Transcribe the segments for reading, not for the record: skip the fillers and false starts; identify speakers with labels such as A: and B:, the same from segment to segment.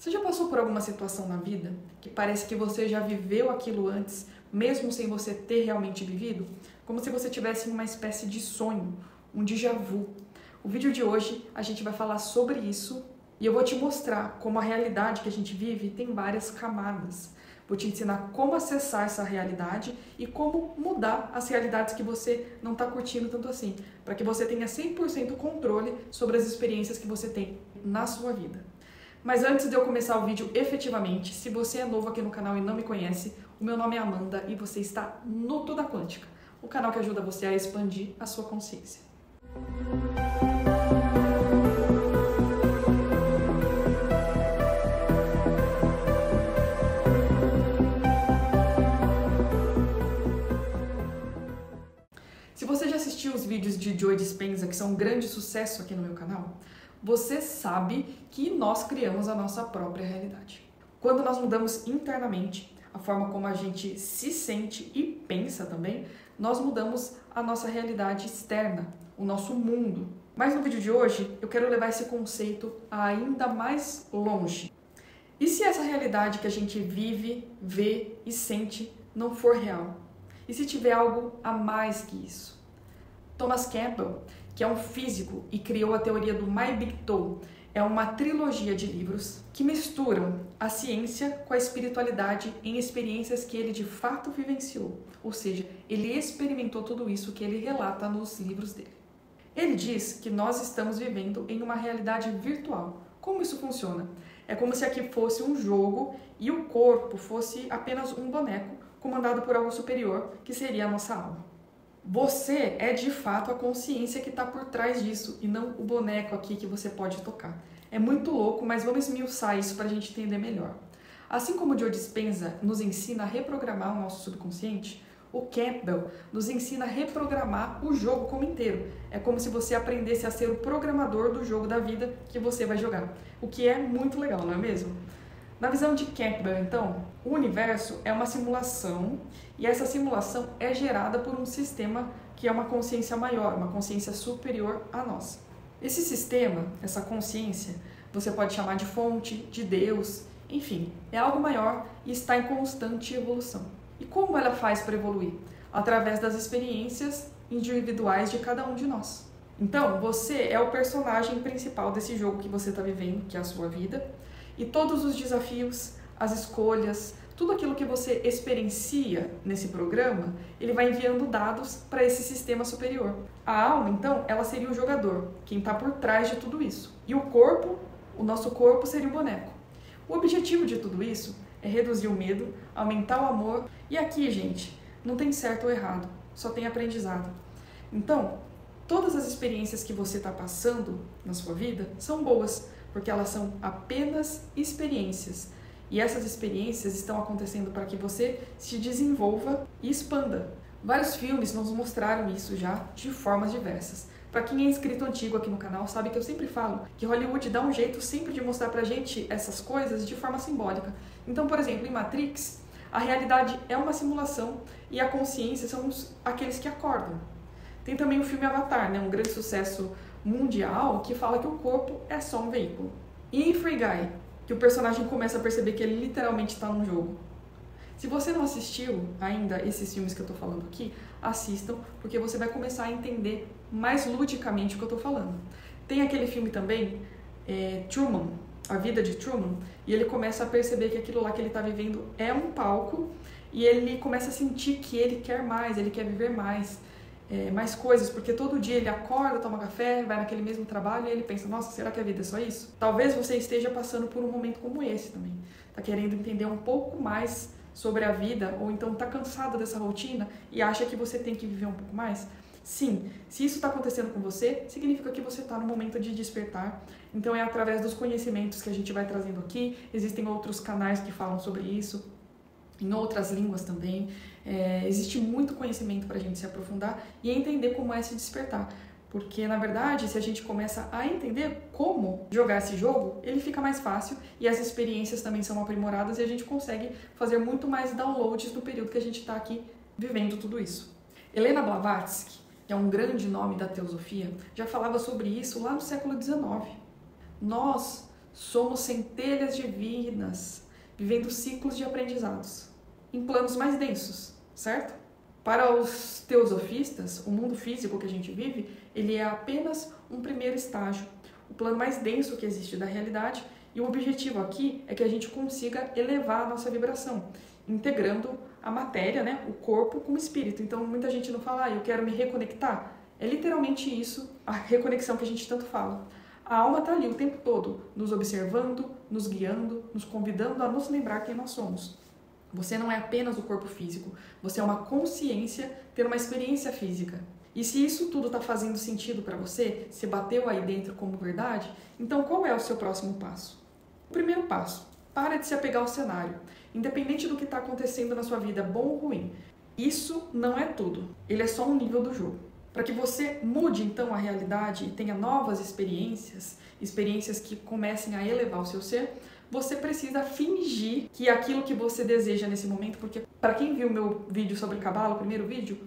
A: Você já passou por alguma situação na vida que parece que você já viveu aquilo antes, mesmo sem você ter realmente vivido? Como se você tivesse uma espécie de sonho, um déjà vu. O vídeo de hoje a gente vai falar sobre isso e eu vou te mostrar como a realidade que a gente vive tem várias camadas. Vou te ensinar como acessar essa realidade e como mudar as realidades que você não está curtindo tanto assim, para que você tenha 100% controle sobre as experiências que você tem na sua vida. Mas antes de eu começar o vídeo efetivamente, se você é novo aqui no canal e não me conhece, o meu nome é Amanda e você está no Toda Quântica, o canal que ajuda você a expandir a sua consciência. Se você já assistiu os vídeos de Joe Dispenza, que são um grande sucesso aqui no meu canal, você sabe que nós criamos a nossa própria realidade. Quando nós mudamos internamente a forma como a gente se sente e pensa também, nós mudamos a nossa realidade externa, o nosso mundo. Mas no vídeo de hoje eu quero levar esse conceito ainda mais longe. E se essa realidade que a gente vive, vê e sente não for real? E se tiver algo a mais que isso? Thomas Campbell, que é um físico e criou a teoria do My Big Toe, é uma trilogia de livros que misturam a ciência com a espiritualidade em experiências que ele de fato vivenciou. Ou seja, ele experimentou tudo isso que ele relata nos livros dele. Ele diz que nós estamos vivendo em uma realidade virtual. Como isso funciona? É como se aqui fosse um jogo e o corpo fosse apenas um boneco comandado por algo superior, que seria a nossa alma. Você é de fato a consciência que está por trás disso e não o boneco aqui que você pode tocar. É muito louco, mas vamos esmiuçar isso para a gente entender melhor. Assim como o Joe Dispenza nos ensina a reprogramar o nosso subconsciente, o Campbell nos ensina a reprogramar o jogo como inteiro. É como se você aprendesse a ser o programador do jogo da vida que você vai jogar, o que é muito legal, não é mesmo? Na visão de Campbell, então, o universo é uma simulação e essa simulação é gerada por um sistema que é uma consciência maior, uma consciência superior à nossa. Esse sistema, essa consciência, você pode chamar de fonte, de Deus, enfim, é algo maior e está em constante evolução. E como ela faz para evoluir? Através das experiências individuais de cada um de nós. Então, você é o personagem principal desse jogo que você está vivendo, que é a sua vida. E todos os desafios, as escolhas, tudo aquilo que você experiencia nesse programa, ele vai enviando dados para esse sistema superior. A alma, então, ela seria o jogador, quem está por trás de tudo isso. E o corpo, o nosso corpo seria o boneco. O objetivo de tudo isso é reduzir o medo, aumentar o amor. E aqui, gente, não tem certo ou errado, só tem aprendizado. Então, todas as experiências que você está passando na sua vida são boas, porque elas são apenas experiências. E essas experiências estão acontecendo para que você se desenvolva e expanda. Vários filmes nos mostraram isso já de formas diversas. Para quem é inscrito antigo aqui no canal, sabe que eu sempre falo que Hollywood dá um jeito sempre de mostrar pra gente essas coisas de forma simbólica. Então, por exemplo, em Matrix, a realidade é uma simulação e a consciência são aqueles que acordam. Tem também o filme Avatar, né? Um grande sucesso mundial que fala que o corpo é só um veículo. E em Free Guy, que o personagem começa a perceber que ele literalmente está num jogo. Se você não assistiu ainda esses filmes que eu estou falando aqui, assistam, porque você vai começar a entender mais ludicamente o que eu estou falando. Tem aquele filme também, Truman, A Vida de Truman, e ele começa a perceber que aquilo lá que ele está vivendo é um palco e ele começa a sentir que ele quer mais, ele quer viver mais. Mais coisas, porque todo dia ele acorda, toma café, vai naquele mesmo trabalho e ele pensa, nossa, será que a vida é só isso? Talvez você esteja passando por um momento como esse também. Tá querendo entender um pouco mais sobre a vida, ou então tá cansado dessa rotina e acha que você tem que viver um pouco mais? Sim, se isso está acontecendo com você, significa que você está no momento de despertar. Então é através dos conhecimentos que a gente vai trazendo aqui, existem outros canais que falam sobre isso, em outras línguas também. Existe muito conhecimento para a gente se aprofundar e entender como é se despertar. Porque, na verdade, se a gente começa a entender como jogar esse jogo, ele fica mais fácil e as experiências também são aprimoradas e a gente consegue fazer muito mais downloads no período que a gente está aqui vivendo tudo isso. Helena Blavatsky, que é um grande nome da teosofia, já falava sobre isso lá no século XIX. Nós Somos centelhas divinas, vivendo ciclos de aprendizados, em planos mais densos, certo? Para os teosofistas, o mundo físico que a gente vive, ele é apenas um primeiro estágio, o plano mais denso que existe da realidade, e o objetivo aqui é que a gente consiga elevar a nossa vibração, integrando a matéria, né, o corpo com o espírito. Então muita gente não fala, eu quero me reconectar. É literalmente isso, a reconexão que a gente tanto fala. A alma está ali o tempo todo, nos observando, nos guiando, nos convidando a nos lembrar quem nós somos. Você não é apenas o corpo físico, você é uma consciência tendo uma experiência física. E se isso tudo está fazendo sentido para você, se bateu aí dentro como verdade, então qual é o seu próximo passo? O primeiro passo, para de se apegar ao cenário. Independente do que está acontecendo na sua vida, bom ou ruim, isso não é tudo, ele é só um nível do jogo. Para que você mude então a realidade e tenha novas experiências que comecem a elevar o seu ser, você precisa fingir que aquilo que você deseja nesse momento, porque para quem viu o meu vídeo sobre Cabala, o primeiro vídeo,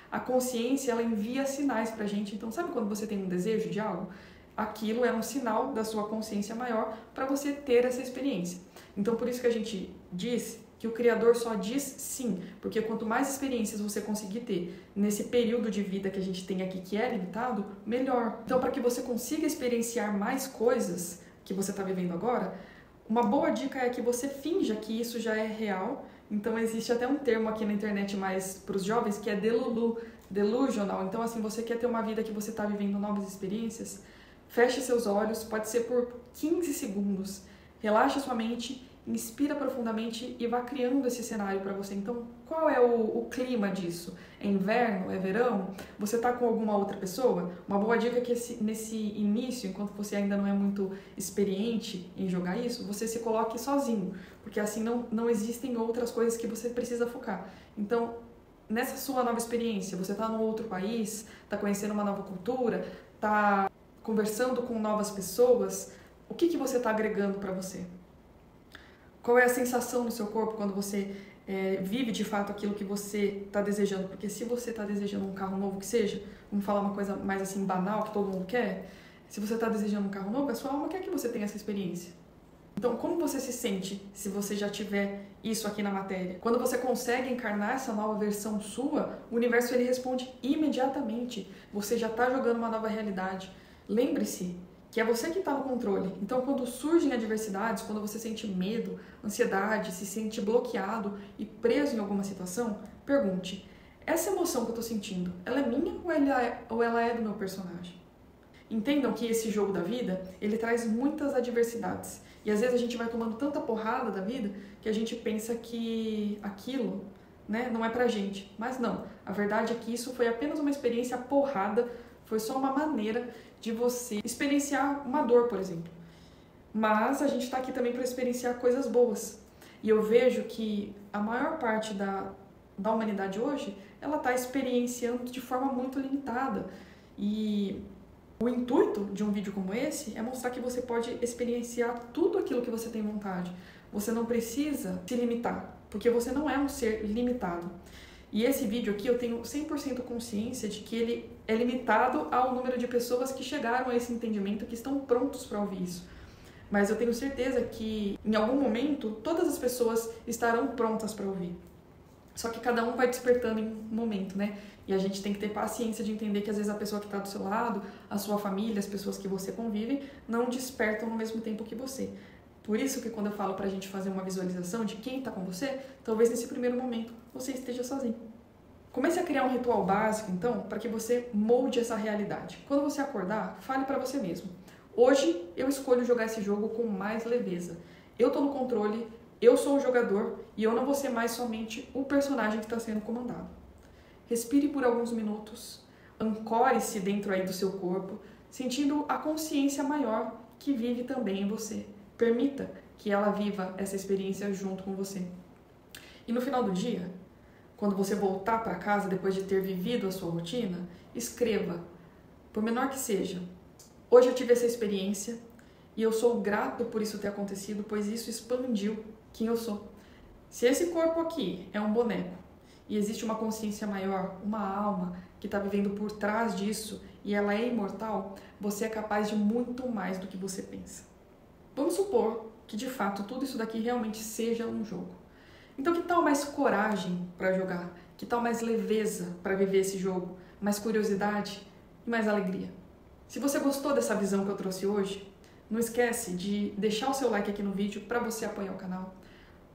A: a consciência ela envia sinais pra gente. Então sabe quando você tem um desejo de algo? Aquilo é um sinal da sua consciência maior para você ter essa experiência. Então por isso que a gente diz que o Criador só diz sim, porque quanto mais experiências você conseguir ter nesse período de vida que a gente tem aqui, que é limitado, melhor. Então, para que você consiga experienciar mais coisas que você está vivendo agora, uma boa dica é que você finja que isso já é real. Então, existe até um termo aqui na internet mais para os jovens, que é delulu, delusional. Então, assim, você quer ter uma vida que você está vivendo novas experiências, feche seus olhos, pode ser por 15 segundos, relaxe sua mente, inspira profundamente e vá criando esse cenário para você. Então, qual é o clima disso? É inverno? É verão? Você está com alguma outra pessoa? Uma boa dica é que nesse início, enquanto você ainda não é muito experiente em jogar isso, você se coloque sozinho, porque assim não existem outras coisas que você precisa focar. Então, nessa sua nova experiência, você está num outro país, está conhecendo uma nova cultura, está conversando com novas pessoas, o que você está agregando para você? Qual é a sensação no seu corpo quando você vive de fato aquilo que você está desejando? Porque se você está desejando um carro novo que seja, vamos falar uma coisa mais assim banal que todo mundo quer, se você está desejando um carro novo, a sua alma quer que você tenha essa experiência. Então, como você se sente se você já tiver isso aqui na matéria? Quando você consegue encarnar essa nova versão sua, o universo ele responde imediatamente. Você já está jogando uma nova realidade. Lembre-se que é você que está no controle. Então, quando surgem adversidades, quando você sente medo, ansiedade, se sente bloqueado e preso em alguma situação, pergunte, essa emoção que eu estou sentindo, ela é minha ou ela é do meu personagem? Entendam que esse jogo da vida, ele traz muitas adversidades. E às vezes a gente vai tomando tanta porrada da vida que a gente pensa que aquilo, né, não é pra gente. Mas não, a verdade é que isso foi apenas uma experiência porrada, foi só uma maneira de você experienciar uma dor, por exemplo. Mas a gente está aqui também para experienciar coisas boas. E eu vejo que a maior parte da humanidade hoje, ela está experienciando de forma muito limitada. E o intuito de um vídeo como esse é mostrar que você pode experienciar tudo aquilo que você tem vontade. Você não precisa se limitar, porque você não é um ser limitado. E esse vídeo aqui eu tenho 100% consciência de que ele é limitado ao número de pessoas que chegaram a esse entendimento, que estão prontos para ouvir isso. Mas eu tenho certeza que em algum momento todas as pessoas estarão prontas para ouvir. Só que cada um vai despertando em um momento, né? E a gente tem que ter paciência de entender que às vezes a pessoa que está do seu lado, a sua família, as pessoas que você convive, não despertam no mesmo tempo que você. Por isso que quando eu falo pra gente fazer uma visualização de quem tá com você, talvez nesse primeiro momento você esteja sozinho. Comece a criar um ritual básico, então, para que você molde essa realidade. Quando você acordar, fale para você mesmo. Hoje eu escolho jogar esse jogo com mais leveza. Eu tô no controle, eu sou o jogador e eu não vou ser mais somente o personagem que está sendo comandado. Respire por alguns minutos, ancore-se dentro aí do seu corpo, sentindo a consciência maior que vive também em você. Permita que ela viva essa experiência junto com você. E no final do dia, quando você voltar para casa depois de ter vivido a sua rotina, escreva, por menor que seja, hoje eu tive essa experiência e eu sou grato por isso ter acontecido, pois isso expandiu quem eu sou. Se esse corpo aqui é um boneco e existe uma consciência maior, uma alma que está vivendo por trás disso e ela é imortal, você é capaz de muito mais do que você pensa. Vamos supor que de fato tudo isso daqui realmente seja um jogo. Então que tal mais coragem para jogar? Que tal mais leveza para viver esse jogo? Mais curiosidade e mais alegria? Se você gostou dessa visão que eu trouxe hoje, não esquece de deixar o seu like aqui no vídeo para você apoiar o canal.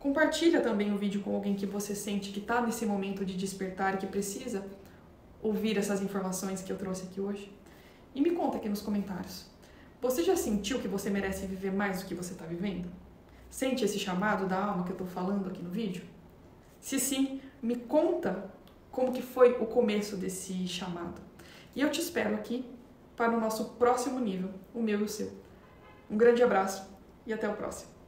A: Compartilha também o vídeo com alguém que você sente que está nesse momento de despertar e que precisa ouvir essas informações que eu trouxe aqui hoje. E me conta aqui nos comentários. Você já sentiu que você merece viver mais do que você está vivendo? Sente esse chamado da alma que eu estou falando aqui no vídeo? Se sim, me conta como que foi o começo desse chamado. E eu te espero aqui para o nosso próximo nível, o meu e o seu. Um grande abraço e até o próximo.